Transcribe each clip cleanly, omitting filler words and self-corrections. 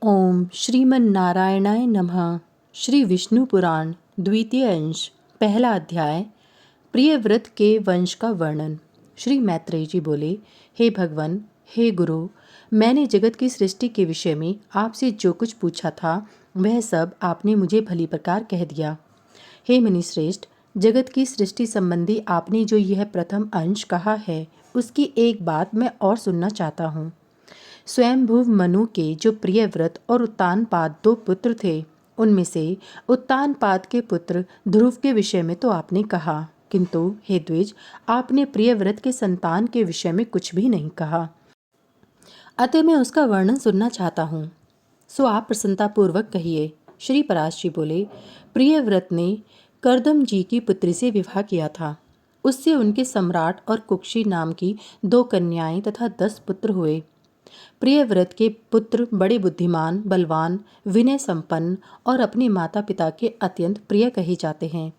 ओम श्रीमन्नारायणाय नमः। श्री विष्णु पुराण द्वितीय अंश पहला अध्याय प्रियव्रत के वंश का वर्णन। श्री मैत्रेय जी बोले, हे भगवान, हे गुरु, मैंने जगत की सृष्टि के विषय में आपसे जो कुछ पूछा था वह सब आपने मुझे भली प्रकार कह दिया। हे मुनिश्रेष्ठ, जगत की सृष्टि संबंधी आपने जो यह प्रथम अंश कहा है उसकी एक बात मैं और सुनना चाहता हूँ। स्वयंभुव मनु के जो प्रियव्रत और उत्तानपाद दो पुत्र थे, उनमें से उत्तानपाद के पुत्र ध्रुव के विषय में तो आपने कहा, किंतु हे द्विज, आपने प्रियव्रत के संतान के विषय में कुछ भी नहीं कहा। अतः मैं उसका वर्णन सुनना चाहता हूँ, सो आप प्रसन्नतापूर्वक कहिए। श्री पराश जी बोले, प्रियव्रत ने करदम जी की पुत्री से विवाह किया था। उससे उनके सम्राट और कुक्षी नाम की 2 कन्याएं तथा 10 पुत्र हुए। प्रियव्रत के पुत्र बड़े बुद्धिमान, बलवान, विनय संपन्न और अपने माता पिता के अत्यंत प्रिय कहे जाते हैं।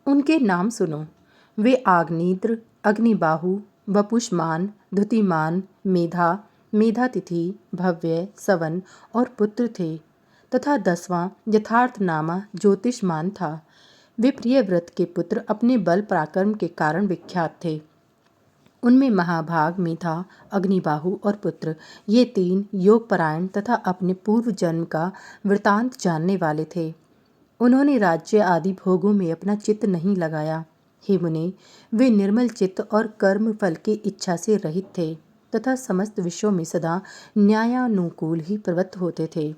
उनके नाम सुनो। वे आग्नेत्र, अग्निबाहु, वपुष्मान, द्युतिमान, मेधा, मेधातिथि, भव्य, सवन और पुत्र थे तथा 10वां यथार्थनामा ज्योतिषमान था। वे प्रियव्रत के पुत्र अपने बल पराक्रम के कारण विख्यात थे। उनमें महाभाग, मेधा, अग्निबाहु और पुत्र, ये 3 योगपरायण तथा अपने पूर्व जन्म का वृतांत जानने वाले थे। उन्होंने राज्य आदि भोगों में अपना चित्त नहीं लगाया। हे मुने, वे निर्मल चित्त और कर्म फल की इच्छा से रहित थे तथा समस्त विषयों में सदा न्यायानुकूल ही प्रवृत्त होते थे।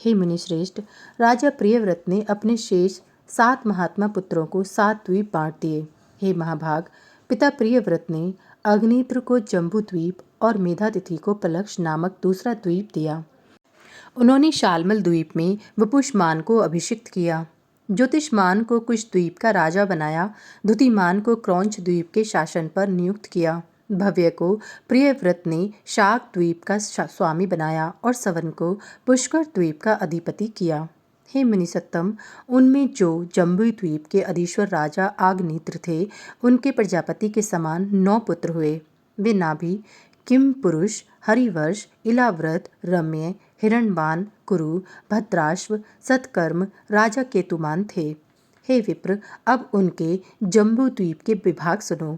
हे मुनिश्रेष्ठ, राजा प्रियव्रत ने अपने शेष 7 महात्मा पुत्रों को 7 द्वीप बांट दिए। हे महाभाग, पिता प्रियव्रत ने अग्नित्र को जम्बू द्वीप और मेधातिथि को पलक्ष नामक दूसरा द्वीप दिया। उन्होंने शालमल द्वीप में वपुष्मान को अभिषिक्त किया, ज्योतिषमान को कुश द्वीप का राजा बनाया, द्युतिमान को क्रौंच द्वीप के शासन पर नियुक्त किया, भव्य को प्रियव्रत ने शाक द्वीप का स्वामी बनाया और सवन को पुष्कर द्वीप का अधिपति किया। हे मुनिसत्तम, उनमें जो जम्बू द्वीप के अधीश्वर राजा आग्नेत्र थे, उनके प्रजापति के समान 9 पुत्र हुए। वे नाभि, किम पुरुष, हरिवर्ष, इलाव्रत, रम्य, हिरण्यवान, कुरु, भद्राश्व, सत्कर्म, राजा केतुमान थे। हे विप्र, अब उनके जम्बू द्वीप के विभाग सुनो।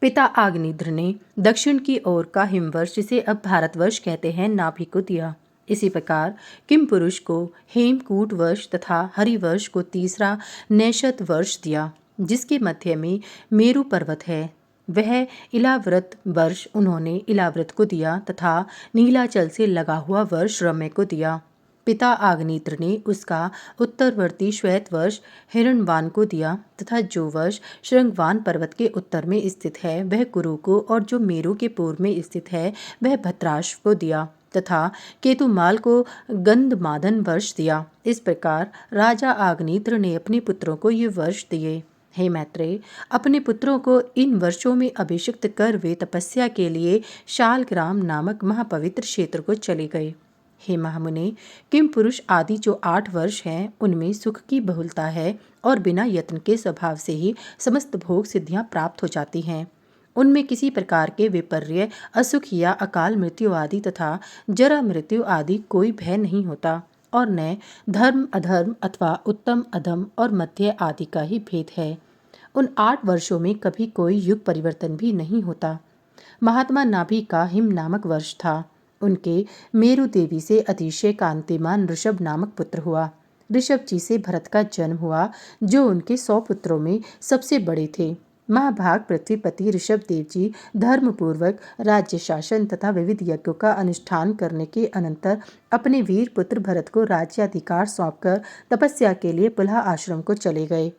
पिता आग्नेत्र ने दक्षिण की ओर का हिमवर्ष, जिसे अब भारतवर्ष कहते हैं, नाभि को दिया। इसी प्रकार किम पुरुष को हेमकूट वर्ष तथा हरिवर्ष को तीसरा नैशत वर्ष दिया, जिसके मध्य में मेरु पर्वत है। वह इलाव्रत वर्ष उन्होंने इलाव्रत को दिया तथा नीलाचल से लगा हुआ वर्ष रम्य को दिया। पिता आग्नेत्र ने उसका उत्तरवर्ती श्वेत वर्ष हिरण्यवान को दिया तथा जो वर्ष शृंगवान पर्वत के उत्तर में स्थित है वह कुरु को, और जो मेरु के पूर्व में स्थित है वह भद्राश्व को दिया तथा केतुमाल को गंधमादन वर्ष दिया। इस प्रकार राजा आग्नेत्र ने अपने पुत्रों को ये वर्ष दिए। हे मैत्रेय, अपने पुत्रों को इन वर्षों में अभिषिक्त कर वे तपस्या के लिए शालग्राम नामक महापवित्र क्षेत्र को चले गए। हे महामुने, किम पुरुष आदि जो 8 वर्ष हैं, उनमें सुख की बहुलता है और बिना यत्न के स्वभाव से ही समस्त भोग सिद्धियां प्राप्त हो जाती हैं। उनमें किसी प्रकार के विपर्य, असुख या अकाल मृत्यु आदि तथा जरा मृत्यु आदि कोई भय नहीं होता, और न धर्म अधर्म अथवा उत्तम अधम और मध्य आदि का ही भेद है। उन 8 वर्षों में कभी कोई युग परिवर्तन भी नहीं होता। महात्मा नाभि का हिम नामक वर्ष था। उनके मेरु देवी से अतिशय कांतिमान ऋषभ नामक पुत्र हुआ। ऋषभ जी से भरत का जन्म हुआ, जो उनके 100 पुत्रों में सबसे बड़े थे। महाभाग पृथ्वीपति ऋषभ देव जी धर्मपूर्वक राज्य शासन तथा विविध यज्ञों का अनुष्ठान करने के अनंतर अपने वीर पुत्र भरत को राज्याधिकार सौंपकर तपस्या के लिए पुलह आश्रम को चले गए।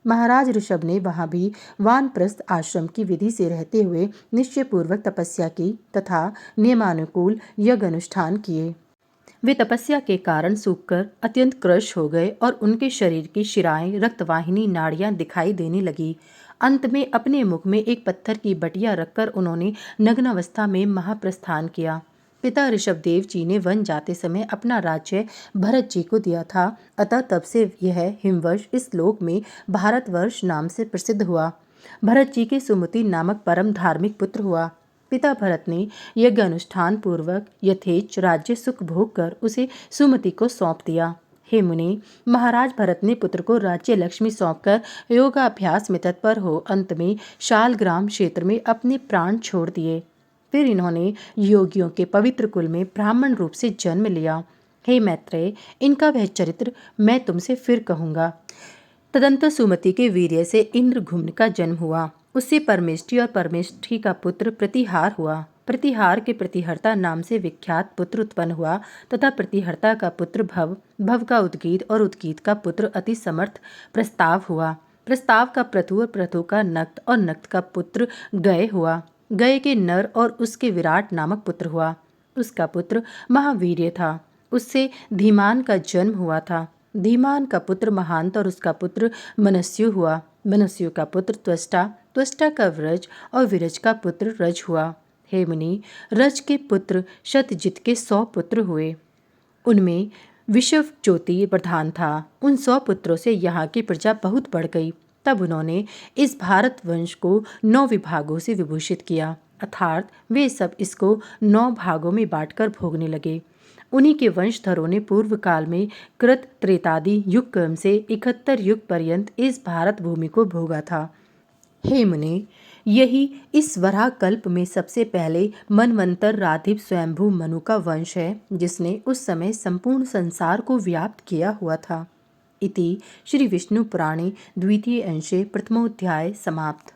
महाराज ऋषभ ने वहां भी वानप्रस्थ आश्रम की विधि से रहते हुए निश्चयपूर्वक तपस्या की तथा नियमानुकूल यज्ञ अनुष्ठान किए। वे तपस्या के कारण सूखकर अत्यंत क्रश हो गए और उनके शरीर की शिराएं, रक्तवाहिनी, नाड़ियां दिखाई देने लगी। अंत में अपने मुख में एक पत्थर की बटिया रखकर उन्होंने नग्नावस्था में महाप्रस्थान किया। पिता ऋषभदेव जी ने वन जाते समय अपना राज्य भरत जी को दिया था, अतः तब से यह हिमवर्ष इस लोक में भारतवर्ष नाम से प्रसिद्ध हुआ। भरत जी के सुमति नामक परम धार्मिक पुत्र हुआ। पिता भरत ने यज्ञ अनुष्ठान पूर्वक यथेच राज्य सुख भोग कर उसे सुमति को सौंप दिया। हे मुनि, महाराज भरत ने पुत्र को राज्य लक्ष्मी सौंपकर योगाभ्यास में तत्पर हो अंत में शालग्राम क्षेत्र में अपने प्राण छोड़ दिए। फिर इन्होंने योगियों के पवित्र कुल में ब्राह्मण रूप से जन्म लिया। हे मैत्रेय, इनका वह चरित्र मैं तुमसे फिर कहूँगा। तदंतर सुमति के वीर्य से इंद्रघुम्न का जन्म हुआ। उससे परमेष्ठी और परमेष्ठी का पुत्र प्रतिहार हुआ। प्रतिहार के प्रतिहर्ता नाम से विख्यात पुत्र उत्पन्न हुआ तथा प्रतिहर्ता का पुत्र भव, भव का उद्गीत और उद्गीत का पुत्र अति समर्थ प्रस्ताव हुआ। प्रस्ताव का प्रथु और प्रथु का नक्त और नक्त का पुत्र गय हुआ। गय के नर और उसके विराट नामक पुत्र हुआ। उसका पुत्र महावीर्य था। उससे धीमान का जन्म हुआ था। धीमान का पुत्र महांत और उसका पुत्र मनस्यु हुआ। मनस्यु का पुत्र त्वष्टा, त्वष्टा का विरज और विरज का पुत्र रज हुआ। हे मुनि, रज के पुत्र शतजित के 100 पुत्र हुए। उनमें विश्व ज्योति प्रधान था। उन 100 पुत्रों से यहाँ की प्रजा बहुत बढ़ गई। तब उन्होंने इस भारत वंश को 9 विभागों से विभूषित किया, अर्थात वे सब इसको 9 भागों में बांटकर भोगने लगे। उन्हीं के वंशधरों ने पूर्व काल में कृत त्रेतादि युग क्रम से 71 युग पर्यंत इस भारत भूमि को भोगा था। हे मुनि, यही इस वराह कल्प में सबसे पहले मनवंतर राधिप स्वयंभू मनु का वंश है, जिसने उस समय संपूर्ण संसार को व्याप्त किया हुआ था। इति श्री विष्णु पुराणे द्वितीय अंशे प्रथमोध्याय समाप्त।